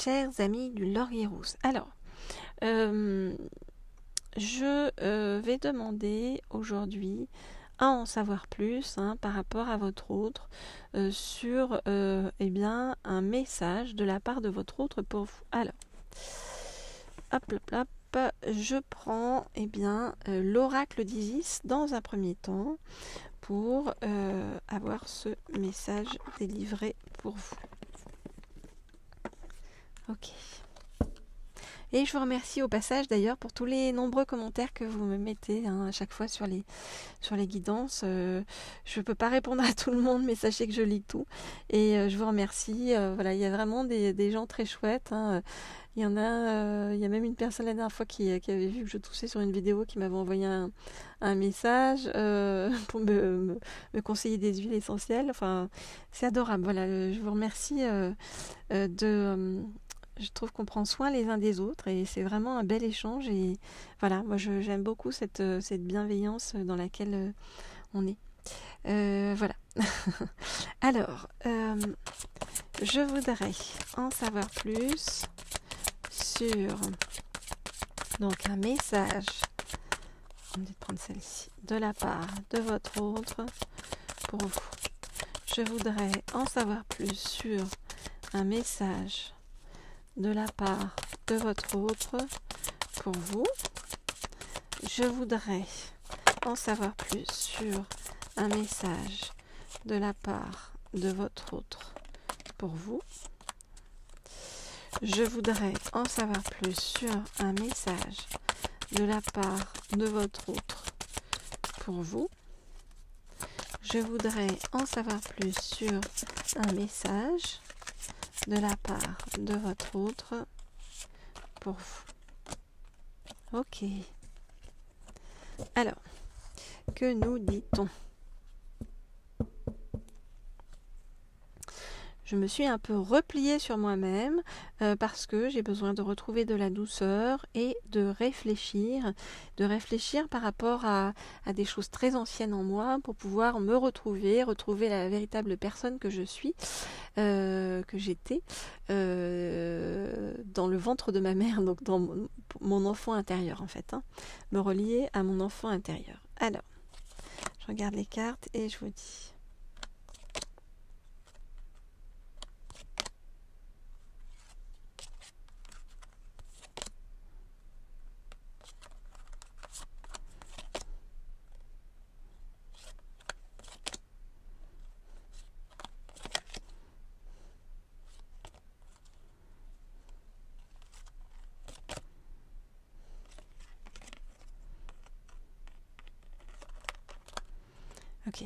chers amis du Laurier Rousse. Alors, je vais demander aujourd'hui à en savoir plus par rapport à votre autre sur eh bien, un message de la part de votre autre pour vous. Alors, hop, hop, hop, je prends eh bien, l'oracle d'Isis dans un premier temps pour avoir ce message délivré pour vous. Ok. Et je vous remercie au passage d'ailleurs pour tous les nombreux commentaires que vous me mettez à chaque fois sur les guidances. Je ne peux pas répondre à tout le monde, mais sachez que je lis tout. Et je vous remercie. Voilà, il y a vraiment des gens très chouettes. Il y en a, il y a même une personne la dernière fois qui avait vu que je toussais sur une vidéo qui m'avait envoyé un message pour me conseiller des huiles essentielles. Enfin, c'est adorable. Voilà, je vous remercie je trouve qu'on prend soin les uns des autres et c'est vraiment un bel échange. Et voilà, moi j'aime beaucoup cette bienveillance dans laquelle on est. Voilà. Alors, je voudrais en savoir plus sur donc un message, on va prendre celle-ci, de la part de votre autre pour vous. Je voudrais en savoir plus sur un message de la part de votre autre pour vous. Je voudrais en savoir plus sur un message de la part de votre autre pour vous. Je voudrais en savoir plus sur un message de la part de votre autre pour vous. Je voudrais en savoir plus sur un message de la part de votre autre pour vous. Ok. Alors, que nous dit-on ? Je me suis un peu repliée sur moi-même parce que j'ai besoin de retrouver de la douceur et de réfléchir par rapport à des choses très anciennes en moi pour pouvoir me retrouver la véritable personne que je suis, que j'étais dans le ventre de ma mère, donc dans mon enfant intérieur en fait, me relier à mon enfant intérieur. Alors, je regarde les cartes et je vous dis. Ok.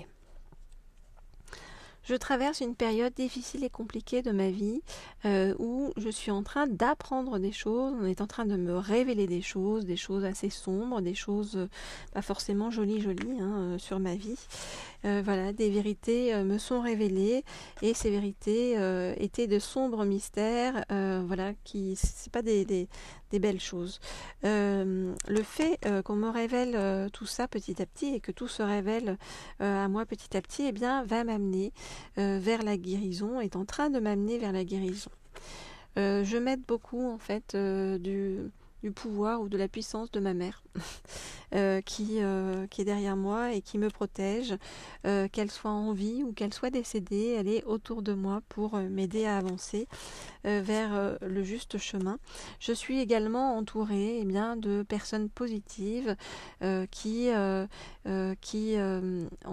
Je traverse une période difficile et compliquée de ma vie où je suis en train d'apprendre des choses, on est en train de me révéler des choses assez sombres, des choses pas forcément jolies sur ma vie. Voilà, des vérités me sont révélées et ces vérités étaient de sombres mystères, voilà, qui c'est pas des belles choses. Le fait qu'on me révèle tout ça petit à petit et que tout se révèle à moi petit à petit, eh bien, va m'amener vers la guérison, est en train de m'amener vers la guérison. Je m'aide beaucoup en fait du pouvoir ou de la puissance de ma mère qui est derrière moi et qui me protège, qu'elle soit en vie ou qu'elle soit décédée, elle est autour de moi pour m'aider à avancer vers le juste chemin. Je suis également entourée de personnes positives qui on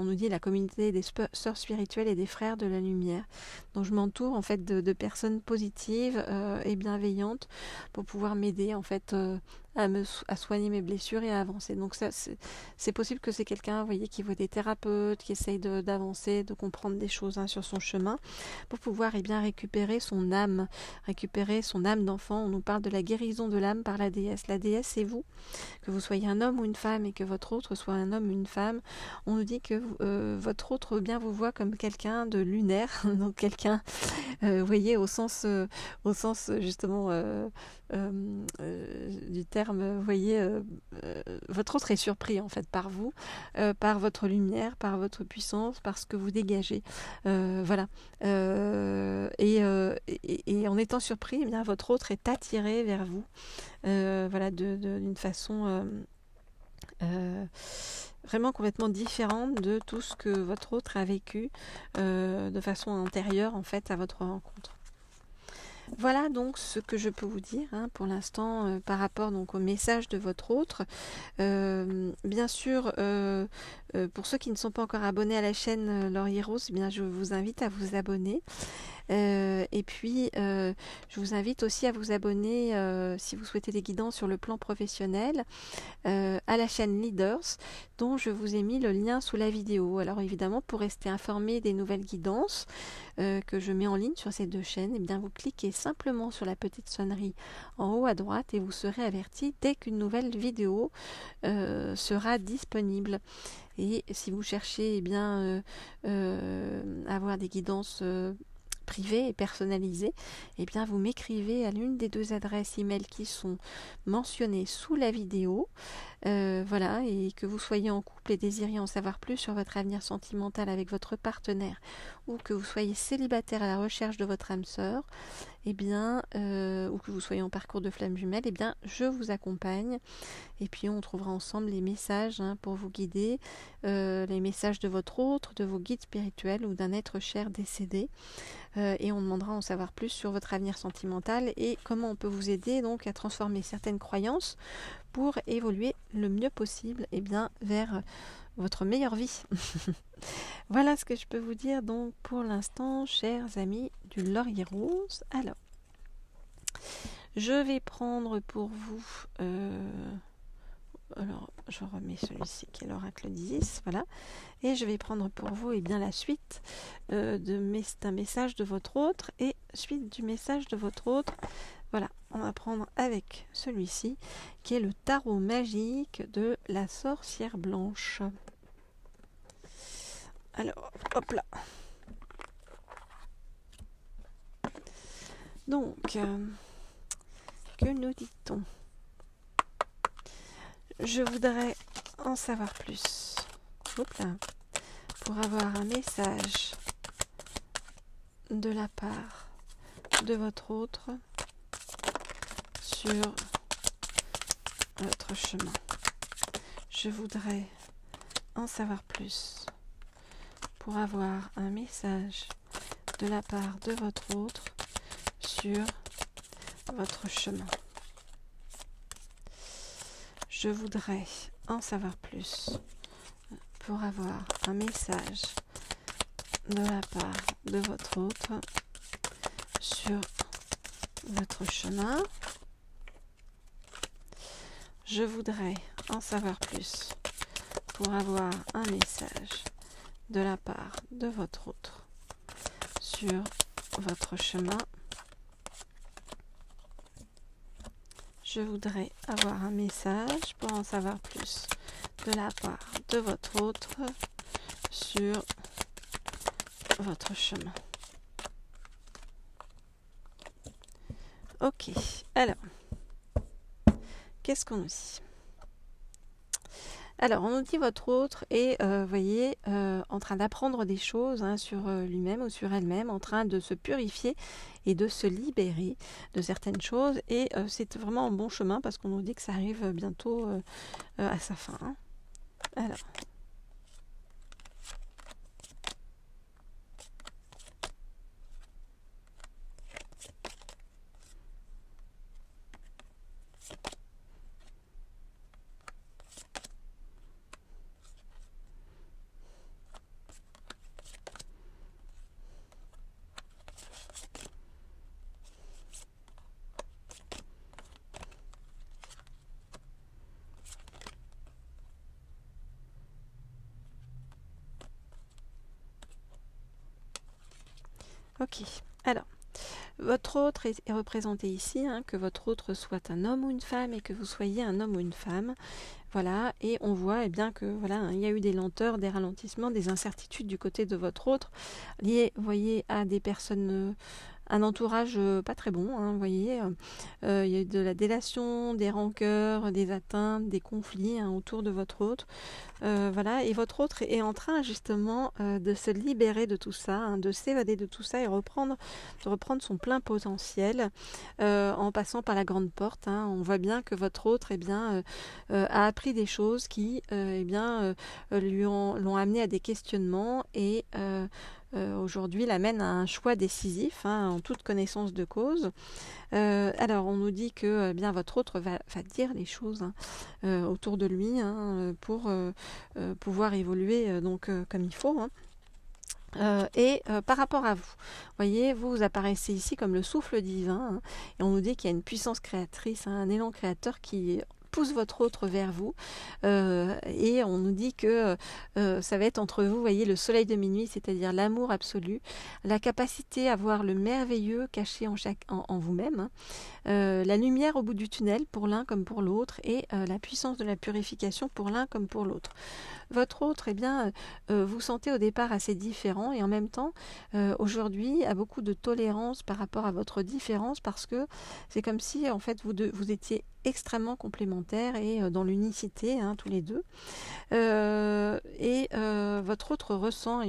nous dit la communauté des sœurs spirituelles et des frères de la lumière. Donc je m'entoure en fait de personnes positives et bienveillantes pour pouvoir m'aider en fait à soigner mes blessures et à avancer. Donc ça, c'est possible que c'est quelqu'un, vous voyez, qui voit des thérapeutes, qui essaye d'avancer, de comprendre des choses sur son chemin, pour pouvoir récupérer son âme d'enfant. On nous parle de la guérison de l'âme par la déesse. La déesse, c'est vous, que vous soyez un homme ou une femme et que votre autre soit un homme ou une femme. On nous dit que votre autre bien vous voit comme quelqu'un de lunaire, donc quelqu'un, vous voyez, au sens justement du terme terme, vous voyez, votre autre est surpris en fait par vous, par votre lumière, par votre puissance, par ce que vous dégagez. Voilà. Et en étant surpris, eh bien, votre autre est attiré vers vous, voilà, d'une façon vraiment complètement différente de tout ce que votre autre a vécu de façon antérieure en fait à votre rencontre. Voilà donc ce que je peux vous dire pour l'instant par rapport donc au message de votre autre. Bien sûr, pour ceux qui ne sont pas encore abonnés à la chaîne Laurier Rose, eh bien, je vous invite à vous abonner. Et puis, je vous invite aussi à vous abonner, si vous souhaitez des guidances sur le plan professionnel, à la chaîne Leaders, dont je vous ai mis le lien sous la vidéo. Alors évidemment, pour rester informé des nouvelles guidances que je mets en ligne sur ces deux chaînes, eh bien, vous cliquez simplement sur la petite sonnerie en haut à droite et vous serez averti dès qu'une nouvelle vidéo sera disponible. Et si vous cherchez à avoir des guidances privées et personnalisées, eh bien vous m'écrivez à l'une des deux adresses email qui sont mentionnées sous la vidéo. Voilà, et que vous soyez en couple et désiriez en savoir plus sur votre avenir sentimental avec votre partenaire, ou que vous soyez célibataire à la recherche de votre âme sœur, ou que vous soyez en parcours de flamme jumelle, eh bien je vous accompagne. Et puis on trouvera ensemble les messages pour vous guider, les messages de votre autre, de vos guides spirituels ou d'un être cher décédé. Et on demandera à en savoir plus sur votre avenir sentimental et comment on peut vous aider donc à transformer certaines croyances pour évoluer le mieux possible vers votre meilleure vie. Voilà ce que je peux vous dire donc pour l'instant, chers amis du Laurier Rose. Alors, je vais prendre pour vous... alors, je remets celui-ci qui est l'oracle 10, voilà. Et je vais prendre pour vous la suite d'un message de votre autre et suite du message de votre autre. Voilà, on va prendre avec celui-ci qui est le tarot magique de la sorcière blanche. Alors, hop là. Donc, que nous dit-on ? Je voudrais en savoir plus. Hop là. Pour avoir un message de la part de votre autre sur votre chemin. Je voudrais en savoir plus pour avoir un message de la part de votre autre sur votre chemin. Je voudrais en savoir plus pour avoir un message de la part de votre autre sur votre chemin. Je voudrais en savoir plus pour avoir un message de la part de votre autre sur votre chemin. Je voudrais avoir un message pour en savoir plus de la part de votre autre sur votre chemin. Ok, alors, qu'est-ce qu'on nous dit ? Alors, on nous dit votre autre est, voyez, en train d'apprendre des choses sur lui-même ou sur elle-même, en train de se purifier et de se libérer de certaines choses. Et c'est vraiment en bon chemin parce qu'on nous dit que ça arrive bientôt à sa fin. Alors. Ok, alors, votre autre est représenté ici, que votre autre soit un homme ou une femme et que vous soyez un homme ou une femme. Voilà, et on voit que voilà, il y a eu des lenteurs, des ralentissements, des incertitudes du côté de votre autre, liées, vous voyez, à des personnes un entourage pas très bon, hein, vous voyez. Il y a de la délation, des rancœurs, des atteintes, des conflits, hein, autour de votre hôte. Voilà, et votre autre est en train justement de se libérer de tout ça, hein, de s'évader de tout ça et de reprendre son plein potentiel en passant par la grande porte, hein. On voit bien que votre autre a appris des choses qui l'ont amené à des questionnements et aujourd'hui l'amène à un choix décisif, hein, en toute connaissance de cause. Alors on nous dit que bien votre autre va dire les choses, hein, autour de lui, hein, pour pouvoir évoluer comme il faut, hein. Par rapport à vous, voyez, vous apparaissez ici comme le souffle divin, hein, et on nous dit qu'il y a une puissance créatrice, hein, un élan créateur qui pousse votre autre vers vous, et on nous dit que ça va être entre vous, voyez, le soleil de minuit, c'est-à-dire l'amour absolu, la capacité à voir le merveilleux caché en vous-même, hein, la lumière au bout du tunnel pour l'un comme pour l'autre, et la puissance de la purification pour l'un comme pour l'autre. Votre autre, vous sentez au départ assez différent et en même temps, aujourd'hui, a beaucoup de tolérance par rapport à votre différence, parce que c'est comme si en fait vous étiez extrêmement complémentaires et dans l'unicité, hein, tous les deux. Votre autre ressent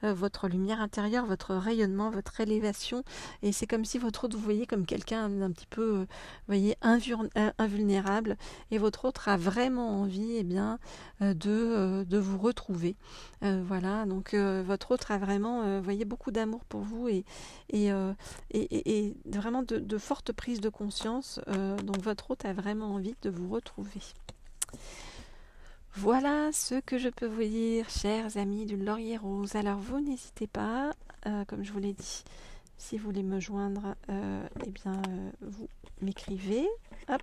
votre lumière intérieure, votre rayonnement, votre élévation, et c'est comme si votre autre vous voyez comme quelqu'un d'un petit peu invulnérable, et votre autre a vraiment envie de vous retrouver. Voilà, donc votre autre a vraiment voyez, beaucoup d'amour pour vous et vraiment de fortes prises de conscience, donc votre autre a vraiment envie de vous retrouver. Voilà ce que je peux vous dire, chers amis du Laurier Rose. Alors vous n'hésitez pas, comme je vous l'ai dit, si vous voulez me joindre, vous m'écrivez. Hop,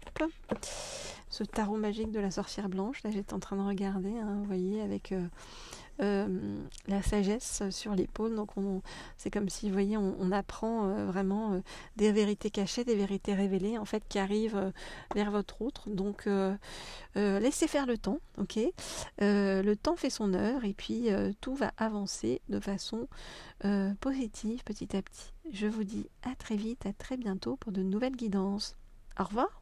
ce tarot magique de la sorcière blanche, là j'étais en train de regarder, hein, vous voyez, avec la sagesse sur l'épaule. Donc c'est comme si, vous voyez, on apprend vraiment des vérités cachées, des vérités révélées en fait qui arrivent vers votre autre. Donc laissez faire le temps, ok. Le temps fait son œuvre et puis tout va avancer de façon positive petit à petit. Je vous dis à très vite, à très bientôt pour de nouvelles guidances. Au revoir.